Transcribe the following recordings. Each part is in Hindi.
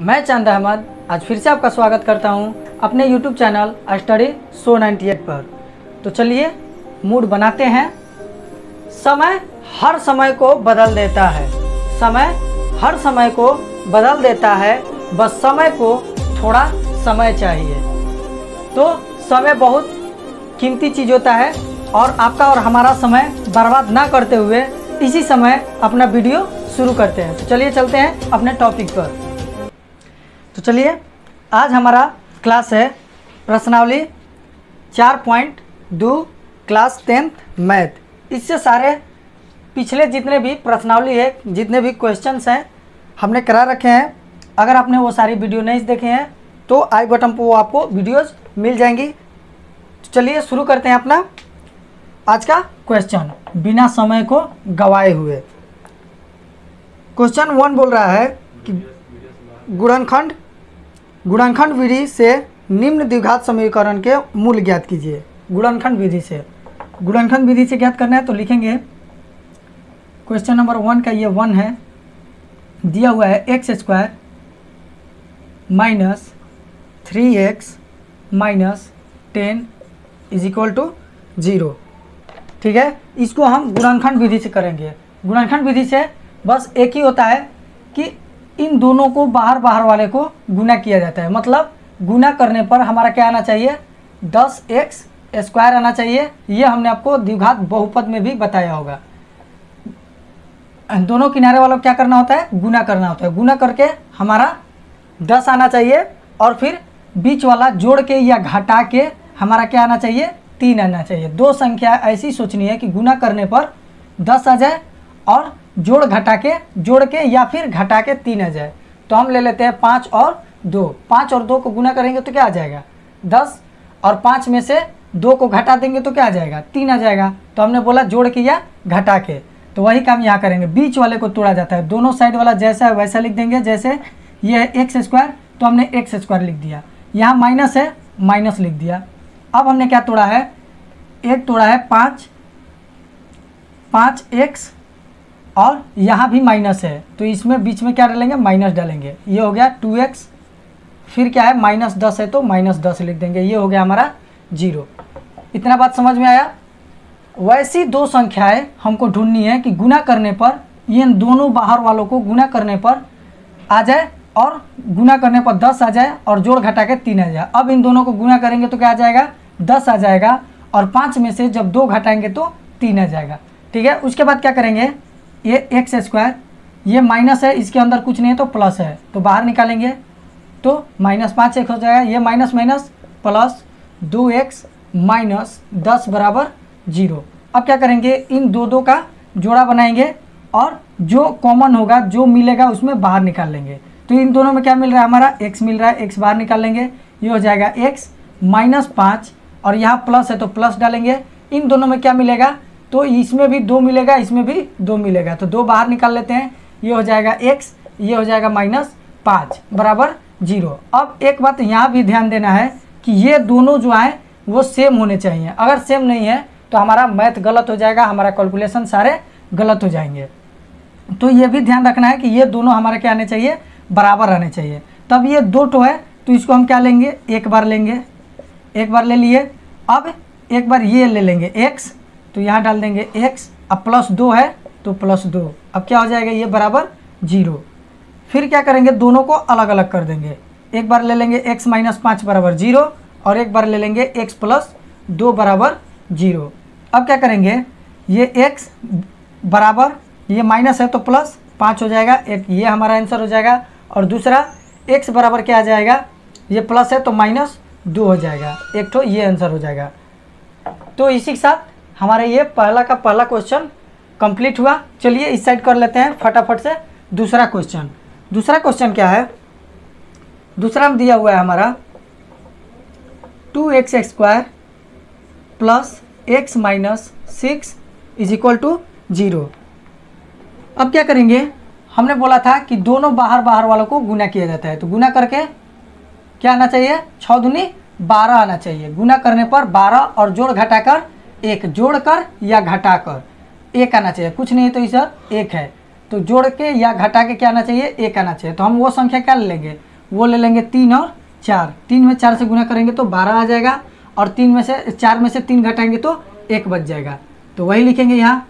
मैं चांद अहमद आज फिर से आपका स्वागत करता हूं अपने YouTube चैनल स्टडी शो 98 पर। तो चलिए मूड बनाते हैं। समय हर समय को बदल देता है, समय हर समय को बदल देता है, बस समय को थोड़ा समय चाहिए। तो समय बहुत कीमती चीज़ होता है और आपका और हमारा समय बर्बाद ना करते हुए इसी समय अपना वीडियो शुरू करते हैं। तो चलिए चलते हैं अपने टॉपिक पर। तो चलिए आज हमारा क्लास है प्रश्नावली 4.2 क्लास 10th मैथ। इससे सारे पिछले जितने भी प्रश्नावली है, जितने भी क्वेश्चंस हैं हमने करा रखे हैं। अगर आपने वो सारी वीडियो नहीं देखे हैं तो आई बटन पर वो आपको वीडियोस मिल जाएंगी। तो चलिए शुरू करते हैं अपना आज का क्वेश्चन बिना समय को गवाए हुए। क्वेश्चन 1 बोल रहा है कि गुणनखंड विधि से निम्न द्विघात समीकरण के मूल ज्ञात कीजिए। गुणनखंड विधि से ज्ञात करना है तो लिखेंगे क्वेश्चन नंबर 1 का ये 1 है, दिया हुआ है x² minus 3x minus 10 is equal to 0। ठीक है, इसको हम गुणनखंड विधि से करेंगे। गुणनखंड विधि से बस एक ही होता है कि इन दोनों को बाहर वाले को गुना किया जाता है। मतलब गुना करने पर हमारा क्या आना चाहिए, 10x² आना चाहिए। ये हमने आपको द्विघात बहुपद में भी बताया होगा। दोनों किनारे वालों को क्या करना होता है, गुना करना होता है। गुना करके हमारा 10 आना चाहिए और फिर बीच वाला जोड़ के या घटा के हमारा क्या आना चाहिए, 3 आना चाहिए। दो संख्या ऐसी सोचनी है कि गुना करने पर 10 आ जाए और जोड़ के या फिर घटा के 3 आ जाए। तो हम ले लेते हैं 5 और 2। 5 और 2 को गुना करेंगे तो क्या आ जाएगा 10, और 5 में से 2 को घटा देंगे तो क्या आ जाएगा 3 आ जाएगा। तो हमने बोला जोड़ के या घटा के, तो वही काम यहाँ करेंगे। बीच वाले को तोड़ा जाता है, दोनों साइड वाला जैसा है वैसा लिख देंगे। जैसे ये है x² तो हमने x² लिख दिया, यहाँ माइनस है माइनस लिख दिया। अब हमने क्या तोड़ा है, एक तोड़ा है 5x और यहाँ भी माइनस है तो इसमें बीच में क्या डालेंगे, माइनस डालेंगे। ये हो गया 2x, फिर क्या है -10 है तो -10 लिख देंगे। ये हो गया हमारा 0। इतना बात समझ में आया। वैसी दो संख्याएं हमको ढूंढनी है कि गुना करने पर इन दोनों बाहर वालों को गुना करने पर आ जाए और गुना करने पर 10 आ जाए और जोड़ घटा के 3 आ जाए। अब इन दोनों को गुना करेंगे तो क्या आ जाएगा, 10 आ जाएगा और 5 में से जब 2 घटाएंगे तो 3 आ जाएगा। ठीक है, उसके बाद क्या करेंगे, ये x², ये माइनस है, इसके अंदर कुछ नहीं है तो प्लस है, तो बाहर निकालेंगे तो -5x हो जाएगा। ये minus minus plus 2x minus 10 बराबर 0। अब क्या करेंगे, इन दो का जोड़ा बनाएंगे और जो कॉमन होगा, जो मिलेगा उसमें बाहर निकाल लेंगे। तो इन दोनों में क्या मिल रहा है, हमारा x मिल रहा है, x बाहर निकाल लेंगे। ये हो जाएगा x -5 और यहाँ प्लस है तो प्लस डालेंगे। इन दोनों में क्या मिलेगा, तो इसमें भी 2 मिलेगा, इसमें भी 2 मिलेगा, तो 2 बाहर निकाल लेते हैं। ये हो जाएगा x, ये हो जाएगा -5 बराबर 0। अब एक बात यहाँ भी ध्यान देना है कि ये दोनों जो हैं वो सेम होने चाहिए। अगर सेम नहीं है तो हमारा मैथ गलत हो जाएगा, हमारा कैलकुलेशन सारे गलत हो जाएंगे। तो ये भी ध्यान रखना है कि ये दोनों हमारे क्या आने चाहिए, बराबर आने चाहिए। तब ये 2 टो है तो इसको हम क्या लेंगे, एक बार लेंगे, एक बार ले लिए। अब एक बार ये ले लेंगे x, तो यहाँ डाल देंगे x, अब +2 है तो +2। अब क्या हो जाएगा, ये बराबर 0। फिर क्या करेंगे, दोनों को अलग अलग कर देंगे। एक बार ले लेंगे x -5 बराबर 0 और एक बार ले लेंगे x + 2 बराबर 0। अब क्या करेंगे, ये x बराबर, ये माइनस है तो +5 हो जाएगा, एक ये हमारा आंसर हो जाएगा। और दूसरा x बराबर क्या आ जाएगा, ये प्लस है तो -2 हो जाएगा, एक तो ये आंसर हो जाएगा। तो इसी के साथ हमारे ये पहला का पहला क्वेश्चन कंप्लीट हुआ। चलिए इस साइड कर लेते हैं फटाफट से दूसरा क्वेश्चन। दूसरा क्वेश्चन क्या है, दूसरा में दिया हुआ है हमारा 2x² + x - 6 is equal to 0। अब क्या करेंगे, हमने बोला था कि दोनों बाहर वालों को गुना किया जाता है। तो गुना करके क्या आना चाहिए, 6 दूनी 12 आना चाहिए। गुना करने पर 12 और जोड़ घटाकर 1, जोड़कर या घटाकर 1 आना चाहिए। कुछ नहीं तो इधर 1 है तो जोड़ के या घटा के क्या आना चाहिए, 1 आना चाहिए। तो हम वो संख्या क्या ले लेंगे, वो ले लेंगे 3 और 4। 3 में 4 से गुना करेंगे तो 12 आ जाएगा, और 3 में से 4 में से 3 घटाएंगे तो 1 बच जाएगा। तो वही लिखेंगे यहाँ,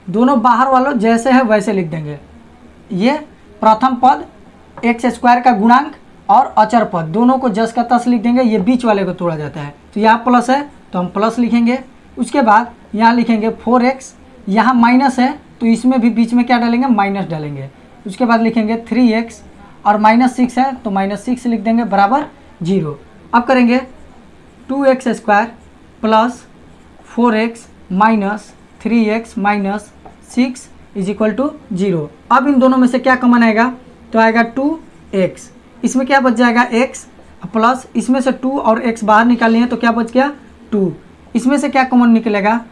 दोनों बाहर वालों जैसे है वैसे लिख देंगे। ये प्रथम पद एक्स स्क्वायर का गुणांक और अचर पद दोनों को जस का तस लिख देंगे। ये बीच वाले को तोड़ा जाता है, तो यहाँ प्लस है तो हम प्लस लिखेंगे। उसके बाद यहाँ लिखेंगे 4x, यहाँ माइनस है तो इसमें भी बीच में क्या डालेंगे, माइनस डालेंगे। उसके बाद लिखेंगे 3x, और -6 है तो -6 लिख देंगे बराबर 0। अब करेंगे 2x square plus 4x minus 3x minus 6 is equal to 0। अब इन दोनों में से क्या कॉमन आएगा, तो आएगा 2x, इसमें क्या बच जाएगा x, प्लस इसमें से 2 और x बाहर निकाल लिए तो क्या बच गया 2। इसमें से क्या कॉमन निकलेगा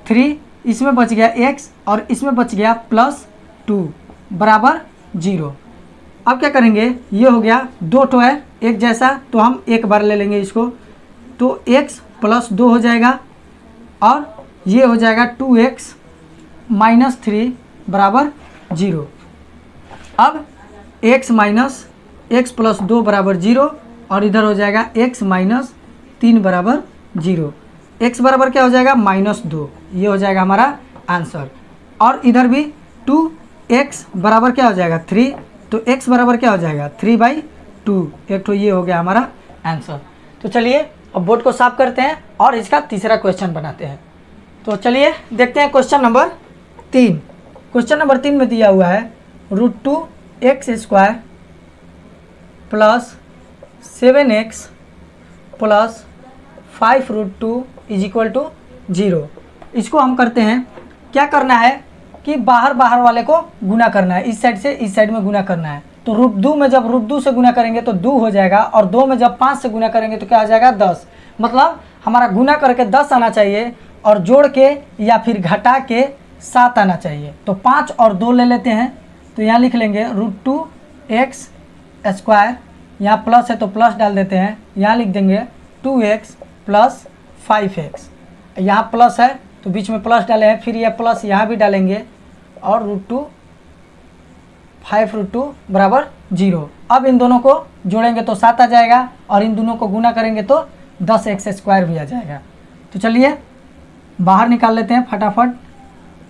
3, इसमें बच गया x और इसमें बच गया +2 बराबर 0। अब क्या करेंगे, ये हो गया 2 ठो है एक जैसा, तो हम एक बार ले लेंगे इसको, तो x + 2 हो जाएगा, और ये हो जाएगा 2x - 3 बराबर 0। अब x माइनस x + 2 बराबर 0, और इधर हो जाएगा x - 3 बराबर 0। x बराबर क्या हो जाएगा -2, ये हो जाएगा हमारा आंसर। और इधर भी 2x बराबर क्या हो जाएगा 3, तो x बराबर क्या हो जाएगा 3/2, एक तो ये हो गया हमारा आंसर। तो चलिए अब बोर्ड को साफ करते हैं और इसका तीसरा क्वेश्चन बनाते हैं। तो चलिए देखते हैं क्वेश्चन नंबर 3। क्वेश्चन नंबर 3 में दिया हुआ है √2x² plus 7x plus 5√2 is equal to 0। इसको हम करते हैं, क्या करना है कि बाहर वाले को गुना करना है, इस साइड से इस साइड में गुना करना है। तो √2 में जब √2 से गुना करेंगे तो 2 हो जाएगा, और 2 में जब 5 से गुना करेंगे तो क्या आ जाएगा 10। मतलब हमारा गुना करके 10 आना चाहिए, और जोड़ के या फिर घटा के 7 आना चाहिए। तो 5 और 2 ले लेते हैं, तो यहाँ लिख लेंगे √2x², यहाँ प्लस है तो प्लस डाल देते हैं, यहाँ लिख देंगे 2x प्लस 5x, यहाँ प्लस है तो बीच में प्लस डाले हैं, फिर यह प्लस यहाँ भी डालेंगे, और √2 5√2 बराबर 0। अब इन दोनों को जोड़ेंगे तो 7 आ जाएगा, और इन दोनों को गुना करेंगे तो 10x² भी आ जाएगा। तो चलिए बाहर निकाल लेते हैं फटाफट,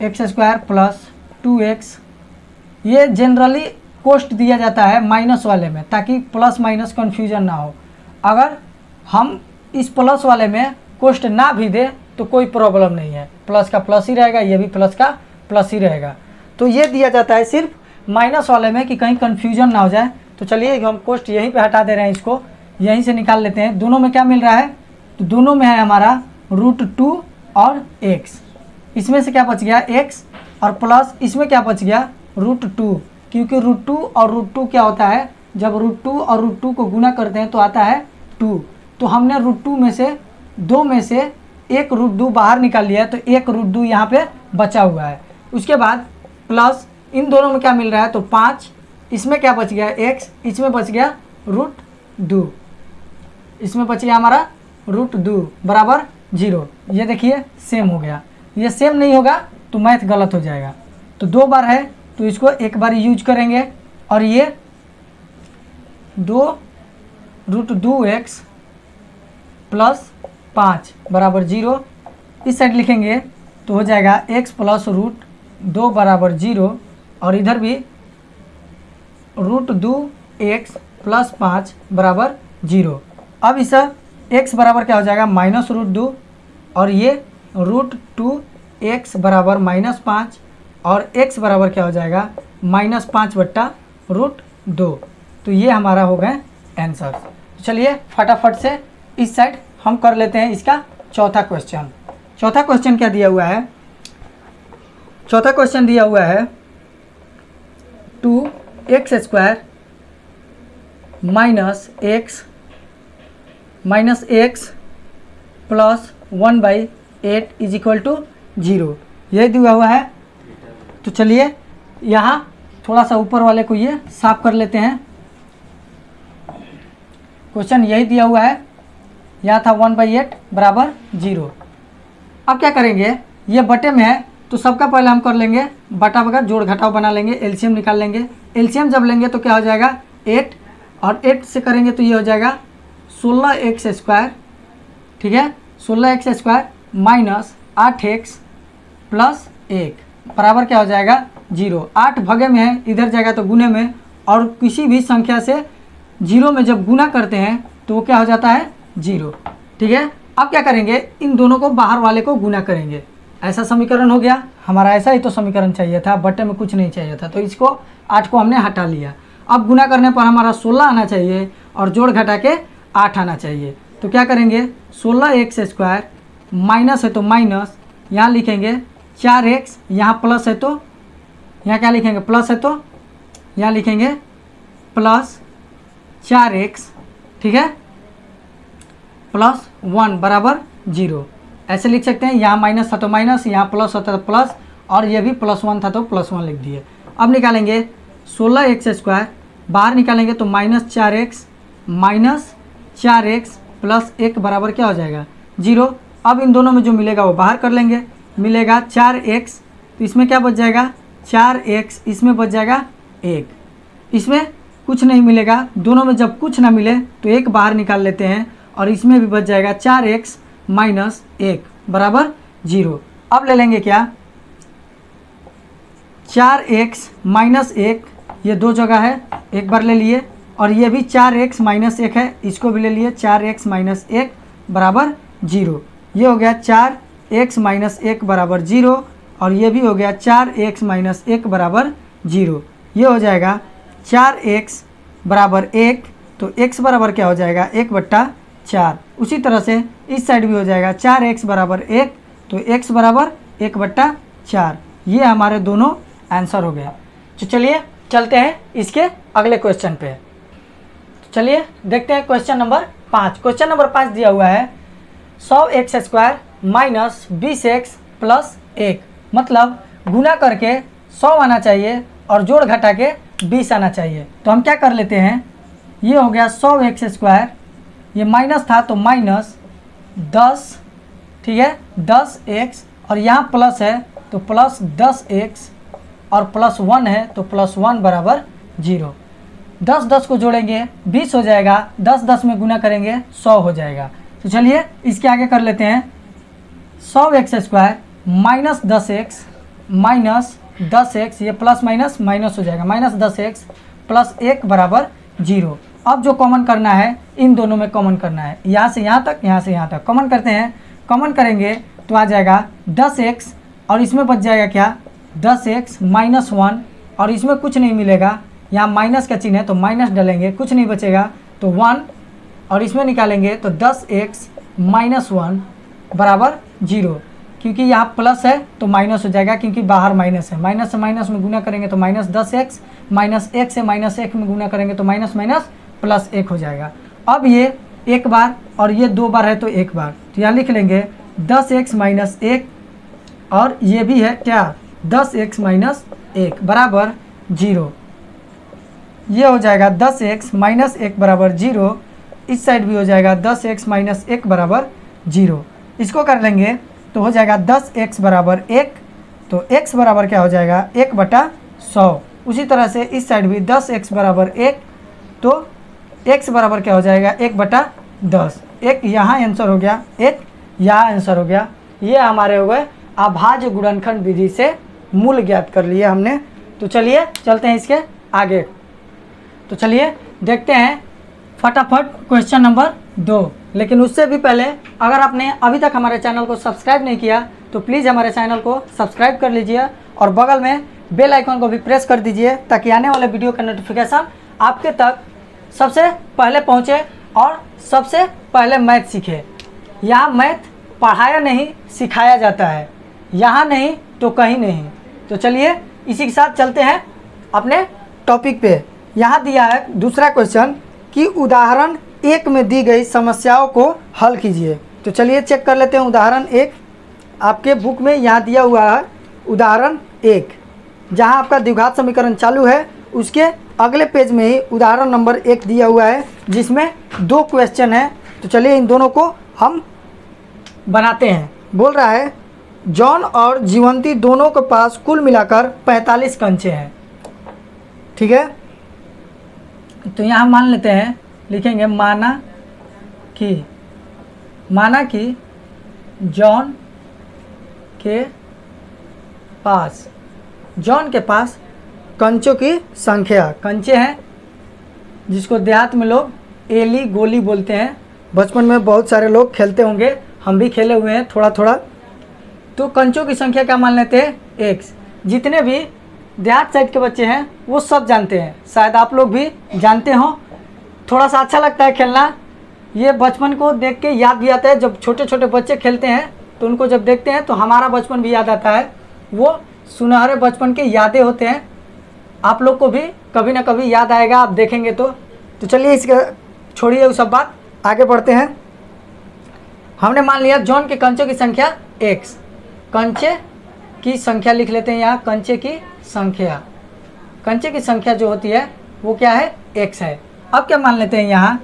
x² प्लस 2x। ये जनरली कोष्ट दिया जाता है माइनस वाले में, ताकि प्लस माइनस कन्फ्यूजन ना हो। अगर हम इस प्लस वाले में कोष्ट ना भी दे तो कोई प्रॉब्लम नहीं है, प्लस का प्लस ही रहेगा, ये भी प्लस का प्लस ही रहेगा। तो ये दिया जाता है सिर्फ माइनस वाले में कि कहीं कन्फ्यूजन ना हो जाए। तो चलिए हम कोष्ट यहीं पे हटा दे रहे हैं, इसको यहीं से निकाल लेते हैं। दोनों में क्या मिल रहा है, तो दोनों में है हमारा √2 और x। इसमें से क्या बच गया x, और प्लस इसमें क्या बच गया √2, क्योंकि √2 और √2 क्या होता है, जब √2 और √2 को गुना करते हैं तो आता है 2। तो हमने √2 में से 2 में से एक √2 बाहर निकाल लिया है, तो एक √2 यहाँ पे बचा हुआ है। उसके बाद प्लस इन दोनों में क्या मिल रहा है, तो 5, इसमें क्या बच गया x, इसमें बच गया √2, इसमें बच गया हमारा √2 बराबर 0। ये देखिए सेम हो गया, ये सेम नहीं होगा तो मैथ गलत हो जाएगा। तो 2 बार है तो इसको एक बार यूज करेंगे, और ये 2√2x प्लस 5 बराबर 0 इस साइड लिखेंगे तो हो जाएगा x प्लस √2 बराबर 0, और इधर भी √2x प्लस 5 बराबर 0। अब इस x बराबर क्या हो जाएगा -√2, और ये √2x बराबर -5, और x बराबर क्या हो जाएगा -5/√2। तो ये हमारा हो गया आंसर। तो चलिए फटाफट से इस साइड हम कर लेते हैं इसका चौथा क्वेश्चन। चौथा क्वेश्चन क्या दिया हुआ है, चौथा क्वेश्चन दिया हुआ है 2x² -x plus 1/8 is equal to 0, ये दिया हुआ है। तो चलिए यहाँ थोड़ा सा ऊपर वाले को ये साफ कर लेते हैं। क्वेश्चन यही दिया हुआ है, यहाँ था 1/8 बराबर 0। अब क्या करेंगे, ये बटे में है तो सबका पहले हम कर लेंगे बटा बटा जोड़ घटाव बना लेंगे, एलसीएम निकाल लेंगे। एलसीएम जब लेंगे तो क्या हो जाएगा 8, और 8 से करेंगे तो ये हो जाएगा 16x², ठीक है, 16x² माइनस 8x प्लस 1 बराबर क्या हो जाएगा 0। 8 भगे में है, इधर जाएगा तो गुने में, और किसी भी संख्या से 0 में जब गुना करते हैं तो वो क्या हो जाता है 0, ठीक है। अब क्या करेंगे, इन दोनों को बाहर वाले को गुना करेंगे। ऐसा समीकरण हो गया हमारा, ऐसा ही तो समीकरण चाहिए था, बट्टे में कुछ नहीं चाहिए था, तो इसको 8 को हमने हटा लिया। अब गुना करने पर हमारा 16 आना चाहिए और जोड़ घटा के 8 आना चाहिए। तो क्या करेंगे, 16x² माइनस है तो माइनस, यहाँ लिखेंगे 4x, यहाँ प्लस है तो यहाँ क्या लिखेंगे, प्लस है तो यहाँ लिखेंगे प्लस 4x, ठीक है, प्लस 1 बराबर 0। ऐसे लिख सकते हैं, यहाँ माइनस था तो माइनस, यहाँ प्लस होता तो प्लस, और ये भी +1 था तो +1 लिख दिए। अब निकालेंगे 16x² बाहर निकालेंगे तो -4x प्लस 1 बराबर क्या हो जाएगा 0। अब इन दोनों में जो मिलेगा वो बाहर कर लेंगे, मिलेगा 4x, तो इसमें क्या बच जाएगा 4x, इसमें बच जाएगा 1, इसमें कुछ नहीं मिलेगा। दोनों में जब कुछ ना मिले तो 1 बाहर निकाल लेते हैं, और इसमें भी बच जाएगा 4x माइनस 1 बराबर 0। अब ले लेंगे क्या, 4x माइनस 1, ये दो जगह है, एक बार ले लिए, और ये भी 4x माइनस 1 है, इसको भी ले लिए, 4x माइनस 1 बराबर 0। ये हो गया 4x माइनस 1 बराबर 0, और ये भी हो गया 4x माइनस 1 बराबर 0। ये हो जाएगा 4x बराबर 1, तो x बराबर क्या हो जाएगा 1/4। उसी तरह से इस साइड भी हो जाएगा 4x बराबर 1, तो x बराबर 1/4। ये हमारे दोनों आंसर हो गए। तो चलिए चलते हैं इसके अगले क्वेश्चन पे। तो चलिए देखते हैं क्वेश्चन नंबर 5। क्वेश्चन नंबर 5 दिया हुआ है 100x² माइनस 20x प्लस 1, मतलब गुना करके 100 आना चाहिए और जोड़ घटा के 20 आना चाहिए। तो हम क्या कर लेते हैं, ये हो गया 100x², ये माइनस था तो माइनस 10, ठीक है, 10x, और यहाँ प्लस है तो प्लस 10x, और प्लस 1 है तो प्लस 1 बराबर 0। 10 को जोड़ेंगे 20 हो जाएगा, 10 में गुना करेंगे 100 हो जाएगा। तो चलिए इसके आगे कर लेते हैं 100x² माइनस 10x, ये प्लस माइनस माइनस हो जाएगा, माइनस 10x प्लस 1 बराबर 0। अब जो कॉमन करना है, इन दोनों में कॉमन करना है, यहाँ से यहाँ तक, यहाँ से यहाँ तक कॉमन करते हैं। कॉमन करेंगे तो आ जाएगा 10x, और इसमें बच जाएगा क्या 10x माइनस 1, और इसमें कुछ नहीं मिलेगा, यहाँ माइनस का चिन्ह है तो माइनस डालेंगे, कुछ नहीं बचेगा तो 1, और इसमें निकालेंगे तो 10x माइनस 1 बराबर 0, क्योंकि यहाँ प्लस है तो माइनस हो जाएगा, क्योंकि बाहर माइनस है। माइनस से माइनस में गुना करेंगे तो माइनस 10x, माइनस 1 से माइनस 1 में गुना करेंगे तो माइनस माइनस प्लस 1 हो जाएगा। अब ये एक बार और ये 2 बार है तो 1 बार, तो यहाँ लिख लेंगे 10x माइनस 1, और ये भी है क्या 10x माइनस 1 बराबर 0। ये हो जाएगा 10x माइनस 1 बराबर 0, इस साइड भी हो जाएगा 10x माइनस 1 बराबर 0। इसको कर लेंगे तो हो जाएगा 10x बराबर 1, तो x बराबर क्या हो जाएगा 1/100। उसी तरह से इस साइड भी 10x बराबर 1, तो x बराबर क्या हो जाएगा 1/10। एक यहाँ आंसर हो गया, एक यहाँ आंसर हो गया। ये हमारे हो गए अभाज्य गुणनखंड विधि से मूल ज्ञात कर लिए हमने। तो चलिए चलते हैं इसके आगे। तो चलिए देखते हैं फटाफट क्वेश्चन नंबर 2। लेकिन उससे भी पहले अगर आपने अभी तक हमारे चैनल को सब्सक्राइब नहीं किया तो प्लीज़ हमारे चैनल को सब्सक्राइब कर लीजिए, और बगल में बेल आइकन को भी प्रेस कर दीजिए, ताकि आने वाले वीडियो का नोटिफिकेशन आपके तक सबसे पहले पहुंचे और सबसे पहले मैथ सीखे। यहाँ मैथ पढ़ाया नहीं सिखाया जाता है, यहाँ नहीं तो कहीं नहीं। तो चलिए इसी के साथ चलते हैं अपने टॉपिक पे। यहाँ दिया है दूसरा क्वेश्चन कि उदाहरण 1 में दी गई समस्याओं को हल कीजिए। तो चलिए चेक कर लेते हैं उदाहरण 1। आपके बुक में यहाँ दिया हुआ है उदाहरण 1, जहाँ आपका द्विघात समीकरण चालू है उसके अगले पेज में ही उदाहरण नंबर 1 दिया हुआ है, जिसमें 2 क्वेश्चन है। तो चलिए इन दोनों को हम बनाते हैं। बोल रहा है जॉन और जीवंती दोनों के पास कुल मिलाकर 45 कंचे हैं, ठीक है। तो यहाँ मान लेते हैं, लिखेंगे माना कि जॉन के पास कंचों की संख्या, कंचे हैं जिसको देहात में लोग एली गोली बोलते हैं, बचपन में बहुत सारे लोग खेलते होंगे, हम भी खेले हुए हैं थोड़ा थोड़ा। तो कंचों की संख्या क्या मान लेते हैं, एक्स। जितने भी देहात साइड के बच्चे हैं वो सब जानते हैं, शायद आप लोग भी जानते हो। थोड़ा सा अच्छा लगता है खेलना, ये बचपन को देख के याद भी आता है। जब छोटे छोटे बच्चे खेलते हैं तो उनको जब देखते हैं तो हमारा बचपन भी याद आता है, वो सुनहरे बचपन के यादें होते हैं। आप लोग को भी कभी ना कभी याद आएगा, आप देखेंगे तो चलिए इसका छोड़िए वो सब बात, आगे बढ़ते हैं। हमने मान लिया जॉन के कंचों की संख्या एक्स, कंचे की संख्या लिख लेते हैं यहाँ, कंचे की संख्या जो होती है वो क्या है, एक्स है। अब क्या मान लेते हैं यहाँ,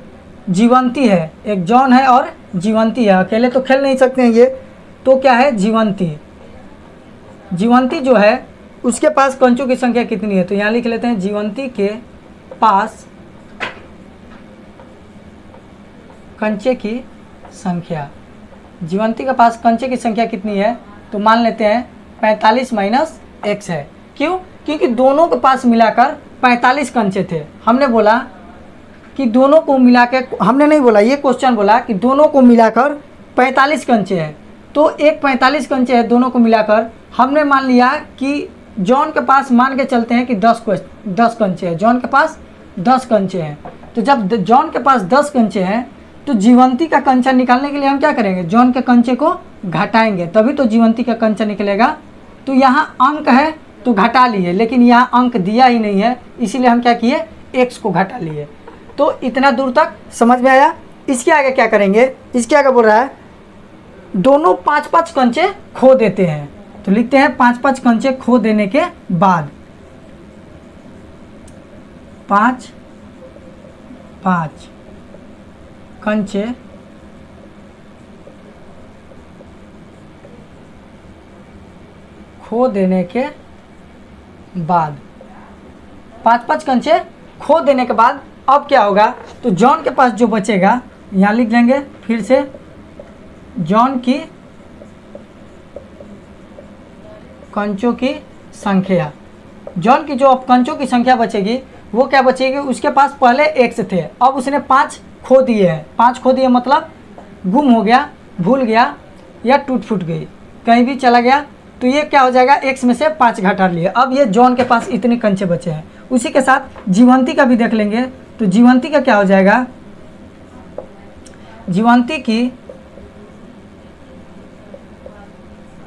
जीवंती है, एक जॉन है और जीवंती है, अकेले तो खेल नहीं सकते हैं ये, तो क्या है जीवंती जो है उसके पास कंचों की संख्या कितनी है, तो यहाँ लिख लेते हैं जीवंती के पास कंचे की संख्या, जीवंती के पास कंचे की संख्या कितनी है, तो मान लेते हैं 45 माइनस एक्स है। क्यों, क्योंकि दोनों के पास मिलाकर 45 कंचे थे। हमने बोला कि दोनों को मिलाकर, हमने नहीं बोला, ये क्वेश्चन बोला कि दोनों को मिलाकर 45 कंचे हैं, तो एक 45 कंचे है दोनों को मिलाकर। हमने मान लिया कि जॉन के पास, मान के चलते हैं कि 10 कंचे हैं, जॉन के पास 10 कंचे हैं। तो जब जॉन के पास 10 कंचे हैं तो जीवंती का कंचा निकालने के लिए हम क्या करेंगे, जॉन के कंचे को घटाएंगे, तभी तो जीवंती का कंचा निकलेगा। तो यहाँ अंक है तो घटा लिए, लेकिन यहाँ अंक दिया ही नहीं है, इसीलिए हम क्या किए, एक्स को घटा लिए। तो इतना दूर तक समझ में आया। इसके आगे क्या करेंगे, इसके आगे बोल रहा है दोनों 5-5 कंचे खो देते हैं, तो लिखते हैं 5-5 कंचे खो देने के बाद 5 कंचे खो देने के बाद, 5-5 कंचे खो देने के बाद अब क्या होगा, तो जॉन के पास जो बचेगा, यहाँ लिख लेंगे फिर से, जॉन की कंचों की संख्या, जॉन की जो अब कंचों की संख्या बचेगी वो क्या बचेगी, उसके पास पहले एक्स थे, अब उसने 5 खो दिए हैं। 5 खो दिए मतलब गुम हो गया, भूल गया या टूट फूट गई, कहीं भी चला गया, तो ये क्या हो जाएगा, एक्स में से 5 घटा लिए। अब ये जॉन के पास इतने कंचे बचे हैं। उसी के साथ जीवंती का भी देख लेंगे, तो जीवंती का क्या हो जाएगा, जीवंती की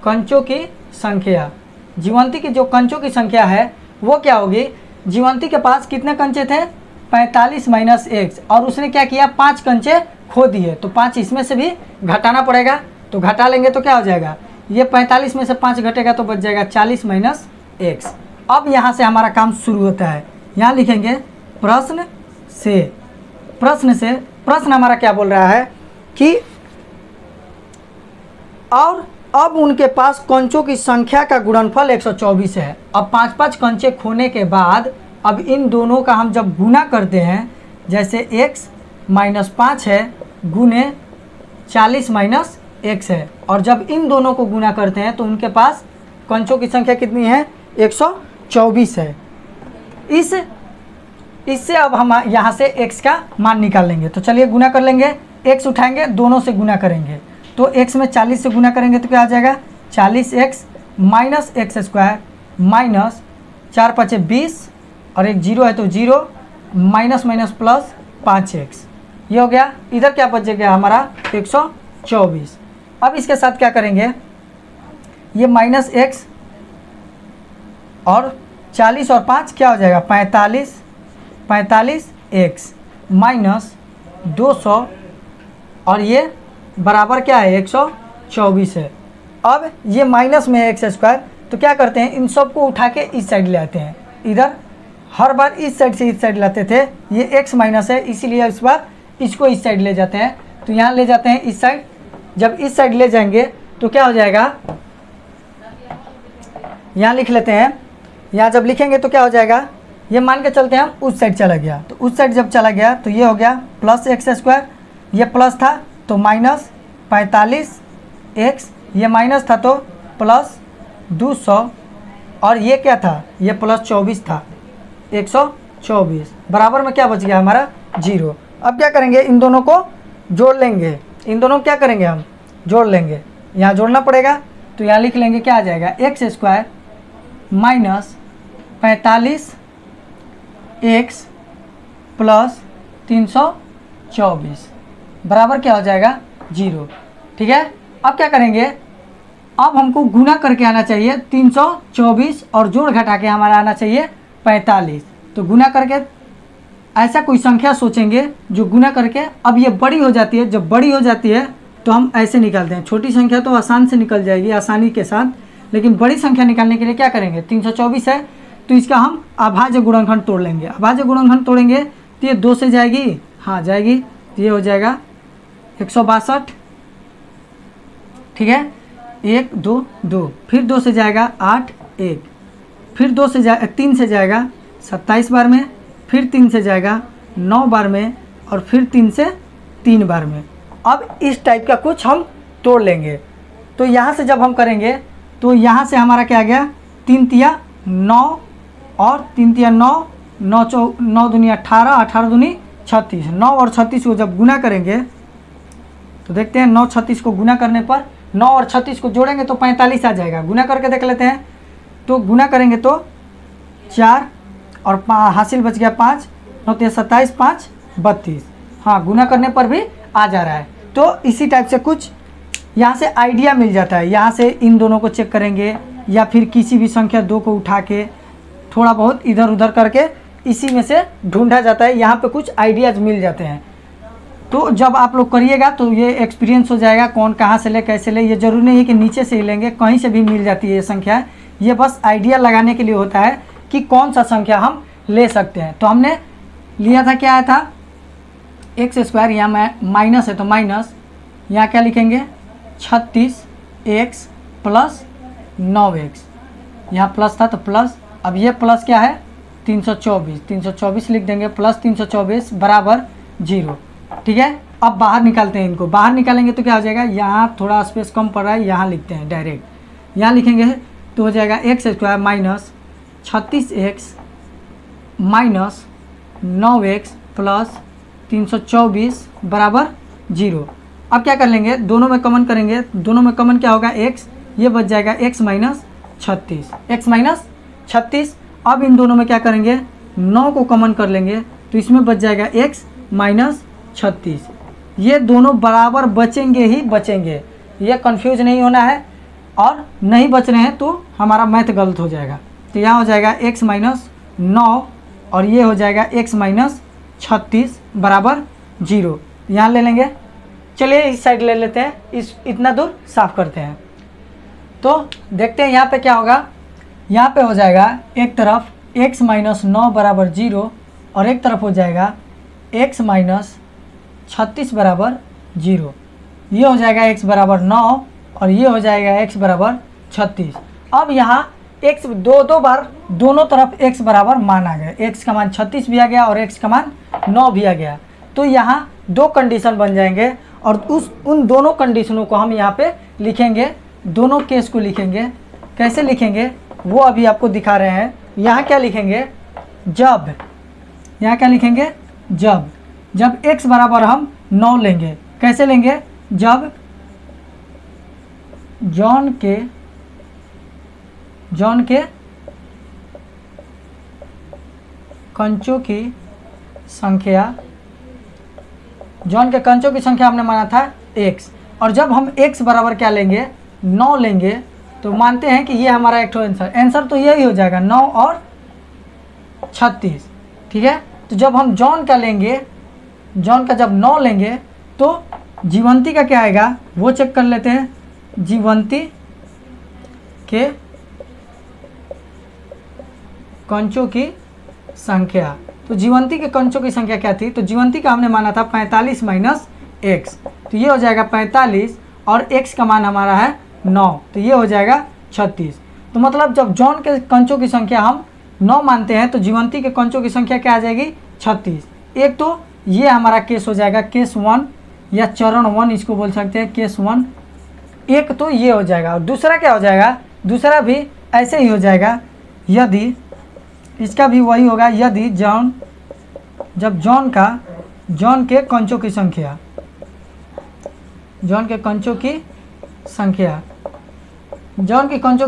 कंचों की संख्या, जीवंती की जो कंचों की संख्या है वो क्या होगी, जीवंती के पास कितने कंचे थे, 45 माइनस एक्स, और उसने क्या किया, 5 कंचे खो दिए, तो 5 इसमें से भी घटाना पड़ेगा, तो घटा लेंगे तो क्या हो जाएगा, ये 45 में से 5 घटेगा तो बच जाएगा 40 माइनस एक्स। अब यहाँ से हमारा काम शुरू होता है, यहाँ लिखेंगे प्रश्न से प्रश्न हमारा क्या बोल रहा है कि और अब उनके पास कंचों की संख्या का गुणनफल 124 है। अब 5-5 कंचे खोने के बाद अब इन दोनों का हम जब गुना करते हैं, जैसे x माइनस 5 है गुने 40 माइनस एक्स है, और जब इन दोनों को गुना करते हैं तो उनके पास कंचों की संख्या कितनी है, 124 है। इससे अब हम यहाँ से x का मान निकाल लेंगे, तो चलिए गुना कर लेंगे, x उठाएंगे, दोनों से गुना करेंगे, तो x में 40 से गुना करेंगे तो क्या आ जाएगा, 40x minus x square minus 4×5 20 और एक 0 है तो 0 माइनस माइनस प्लस 5x, ये हो गया। इधर क्या बचेगा हमारा 124। अब इसके साथ क्या करेंगे, ये माइनस एक्स और 40 और 5 क्या हो जाएगा 45x माइनस 200 और ये बराबर क्या है 124 है। अब ये माइनस में एक्स स्क्वायर, तो क्या करते हैं, इन सब को उठा के इस साइड ले आते हैं, इधर हर बार इस साइड से इस साइड लाते थे, ये x माइनस है इसीलिए इस बार इसको इस साइड ले जाते हैं, तो यहाँ ले जाते हैं इस साइड। जब इस साइड ले जाएंगे तो क्या हो जाएगा, यहाँ लिख लेते हैं, यहाँ जब लिखेंगे तो क्या हो जाएगा, ये मान के चलते हैं हम उस साइड चला गया, तो उस साइड जब चला गया तो ये हो गया प्लस एक्स स्क्वायर, ये प्लस था तो माइनस 45x, ये माइनस था तो प्लस 200, और ये क्या था, ये प्लस 24 था, 124 बराबर में क्या बच गया हमारा 0। अब क्या करेंगे, इन दोनों को जोड़ लेंगे, इन दोनों को क्या करेंगे हम जोड़ लेंगे, यहाँ जोड़ना पड़ेगा, तो यहाँ लिख लेंगे क्या आ जाएगा x square minus 45x plus 324 बराबर क्या हो जाएगा 0। ठीक है, अब क्या करेंगे, अब हमको गुना करके आना चाहिए 324 और जोड़ घटा के हमारा आना चाहिए 45। तो गुना करके ऐसा कोई संख्या सोचेंगे जो गुना करके, अब ये बड़ी हो जाती है, जब बड़ी हो जाती है तो हम ऐसे निकालते हैं, छोटी संख्या तो आसान से निकल जाएगी आसानी के साथ, लेकिन बड़ी संख्या निकालने के लिए क्या करेंगे, 324 है तो इसका हम अभाज्य गुणनखंड तोड़ लेंगे। अभाज्य गुणनखंड तोड़ेंगे तो ये 2 से जाएगी, हाँ जाएगी, तो ये हो जाएगा 162। ठीक है, 1 2 2, फिर 2 से जाएगा 8 1, फिर 2 से 3 से जाएगा 27 बार में, फिर 3 से जाएगा 9 बार में, और फिर 3 से 3 बार में। अब इस टाइप का कुछ हम तोड़ लेंगे। तो यहाँ से जब हम करेंगे तो यहाँ से हमारा क्या आ गया, 3 तिया 9 और 3 तिया 9, 9 दूनी 18, 18 दूनी 36, 9 और 36 को जब गुना करेंगे तो देखते हैं 9 36 को गुना करने पर, 9 और 36 को जोड़ेंगे तो 45 आ जाएगा। गुना करके देख लेते हैं, तो गुना करेंगे तो 4 और हासिल बच गया 5, 9 3 27, 5 32, हाँ गुना करने पर भी आ जा रहा है। तो इसी टाइप से कुछ यहाँ से आइडिया मिल जाता है, यहाँ से इन दोनों को चेक करेंगे या फिर किसी भी संख्या 2 को उठा के थोड़ा बहुत इधर उधर करके इसी में से ढूंढा जाता है, यहाँ पे कुछ आइडियाज़ मिल जाते हैं। तो जब आप लोग करिएगा तो ये एक्सपीरियंस हो जाएगा कौन कहाँ से ले कैसे ले। ये जरूरी नहीं है कि नीचे से ही लेंगे, कहीं से भी मिल जाती है ये संख्या, ये बस आइडिया लगाने के लिए होता है कि कौन सा संख्या हम ले सकते हैं। तो हमने लिया था, क्या आया था एक्स स्क्वायर, यहाँ माइनस है तो माइनस, यहाँ क्या लिखेंगे 36x प्लस 9x, यहाँ प्लस था तो प्लस, अब ये प्लस क्या है 324 लिख देंगे, प्लस 324 बराबर 0। ठीक है, अब बाहर निकालते हैं इनको, बाहर निकालेंगे तो क्या हो जाएगा, यहाँ थोड़ा स्पेस कम पड़ रहा है, यहाँ लिखते हैं डायरेक्ट, यहाँ लिखेंगे तो हो जाएगा x square minus 36x minus 9x plus 324 बराबर 0। अब क्या कर लेंगे, दोनों में कॉमन करेंगे, दोनों में कॉमन क्या होगा x, ये बच जाएगा x माइनस 36। अब इन दोनों में क्या करेंगे, 9 को कॉमन कर लेंगे तो इसमें बच जाएगा x माइनस 36। ये दोनों बराबर बचेंगे ही बचेंगे, ये कंफ्यूज नहीं होना है, और नहीं बच रहे हैं तो हमारा मैथ गलत हो जाएगा। तो यहाँ हो जाएगा x माइनस 9 और ये हो जाएगा x माइनस 36 बराबर 0। यहाँ ले लेंगे, चलिए इस साइड ले लेते हैं, इस इतना दूर साफ करते हैं। तो देखते हैं यहाँ पे क्या होगा, यहाँ पे हो जाएगा एक तरफ x माइनस 9 बराबर 0 और एक तरफ हो जाएगा x माइनस 36 बराबर 0। ये हो जाएगा x बराबर 9 और ये हो जाएगा x बराबर 36। अब यहाँ x दो बार दोनों तरफ x बराबर मान आ गया, x का मान 36 भी आ गया और x का मान 9 भी आ गया। तो यहाँ दो कंडीशन बन जाएंगे और उन दोनों कंडीशनों को हम यहाँ पे लिखेंगे, दोनों केस को लिखेंगे। कैसे लिखेंगे वो अभी आपको दिखा रहे हैं। यहाँ क्या लिखेंगे, जब, यहाँ क्या लिखेंगे, जब x बराबर हम 9 लेंगे। कैसे लेंगे, जब जॉन के कंचों की संख्या, जॉन के कंचों की संख्या हमने माना था x, और जब हम x बराबर क्या लेंगे 9 लेंगे तो मानते हैं कि ये हमारा एक आंसर तो यही हो जाएगा 9 और 36। ठीक है, तो जब हम जॉन का लेंगे, जॉन का जब 9 लेंगे तो जीवंती का क्या आएगा वो चेक कर लेते हैं। जीवंती के कंचों की संख्या, तो जीवंती के कंचों की संख्या क्या थी, तो जीवंती का हमने माना था 45 माइनस x, तो ये हो जाएगा 45 और x का मान हमारा है 9, तो ये हो जाएगा 36। तो मतलब जब जॉन के कंचों की संख्या हम 9 मानते हैं तो जीवंती के कंचों की संख्या क्या आ जाएगी 36। एक तो ये हमारा केस हो जाएगा केस 1 या चरण 1 इसको बोल सकते हैं केस 1। एक तो ये हो जाएगा और दूसरा क्या हो जाएगा, दूसरा भी ऐसे ही हो जाएगा यदि इसका भी वही होगा यदि जब जॉन के कंचों की संख्या जॉन के कंचों की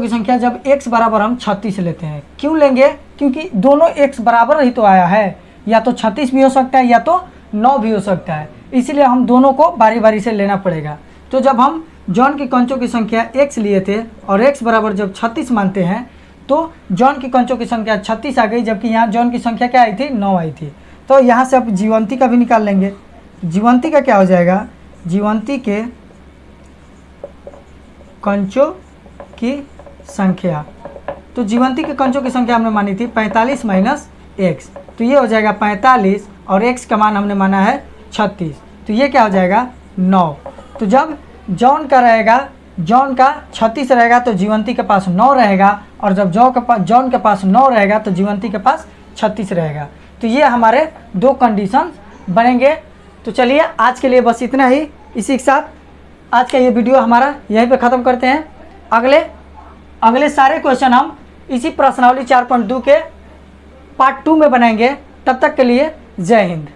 संख्या जब x बराबर हम 36 लेते हैं। क्यों लेंगे, क्योंकि दोनों x बराबर ही तो आया है, या तो 36 भी हो सकता है या तो 9 भी हो सकता है, इसलिए हम दोनों को बारी बारी से लेना पड़ेगा। तो जब हम जॉन की कंचों की संख्या x लिए थे और x बराबर जब 36 मानते हैं तो जॉन की कंचों की संख्या 36 आ गई, जबकि यहाँ जॉन की संख्या क्या आई थी 9 आई थी। तो यहाँ से अब जीवंती का भी निकाल लेंगे। जीवंती का क्या हो जाएगा, जीवंती के कंचों की संख्या, तो जीवंती के कंचों की संख्या हमने मानी थी 45 माइनस x, तो ये हो जाएगा 45 और x का मान हमने माना है 36, तो ये क्या हो जाएगा 9। तो जब जॉन का 36 रहेगा तो जीवंती के पास 9 रहेगा, और जब जॉन के पास 9 रहेगा तो जीवंती के पास 36 रहेगा। तो ये हमारे दो कंडीशन बनेंगे। तो चलिए आज के लिए बस इतना ही। इसी के साथ आज का ये वीडियो हमारा यहीं पे ख़त्म करते हैं। अगले सारे क्वेश्चन हम इसी प्रश्नावली 4.2 के पार्ट 2 में बनाएंगे। तब तक के लिए जय हिंद।